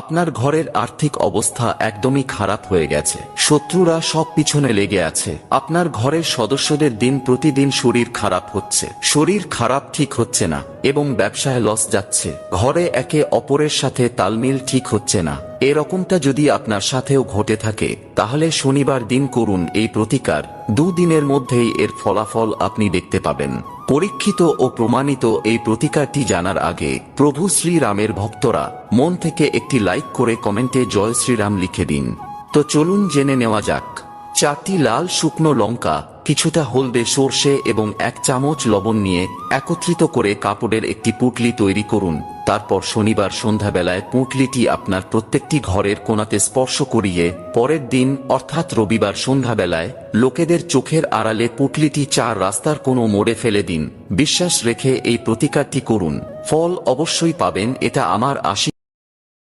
আপনার ঘরের আর্থিক অবস্থা একদমই খারাপ হয়ে গেছে, শত্রুরা সব পিছনে লেগে আছে। আপনার ঘরের সদস্যদের দিন প্রতিদিন শরীর খারাপ হচ্ছে, শরীর খারাপ ঠিক হচ্ছে না এবং ব্যবসায় লস যাচ্ছে। ঘরে একে অপরের সাথে তালমিল ঠিক হচ্ছে না। এরকমটা যদি আপনার সাথেও ঘটে থাকে তাহলে শনিবার দিন করুন এই প্রতিকার। 2 দিনের মধ্যেই এর ফলাফল আপনি দেখতে পাবেন। পরীক্ষিত ও প্রমাণিত এই প্রতিকারটি জানার আগে প্রভু শ্রীরামের ভক্তরা মন থেকে একটি লাইক করে কমেন্টে জয় শ্রীরাম লিখে দিন। তো চলুন জেনে নেওয়া যাক। 4টি লাল শুকনো লঙ্কা, কিছুটা হলদে সর্ষে এবং 1 চামচ লবণ নিয়ে একত্রিত করে কাপড়ের একটি পুঁটলি তৈরি করুন। তারপর শনিবার সন্ধ্যাবেলায় পুঁটলিটি আপনার প্রত্যেকটি ঘরের কোণাতে স্পর্শ করিয়ে পরের দিন অর্থাৎ রবিবার সন্ধ্যাবেলায় লোকেদের চোখের আড়ালে পুঁটলিটি 4 রাস্তার কোনো মোড়ে ফেলে দিন। বিশ্বাস রেখে এই প্রতিকারটি করুন, ফল অবশ্যই পাবেন, এটা আমার আশীর্বাদ।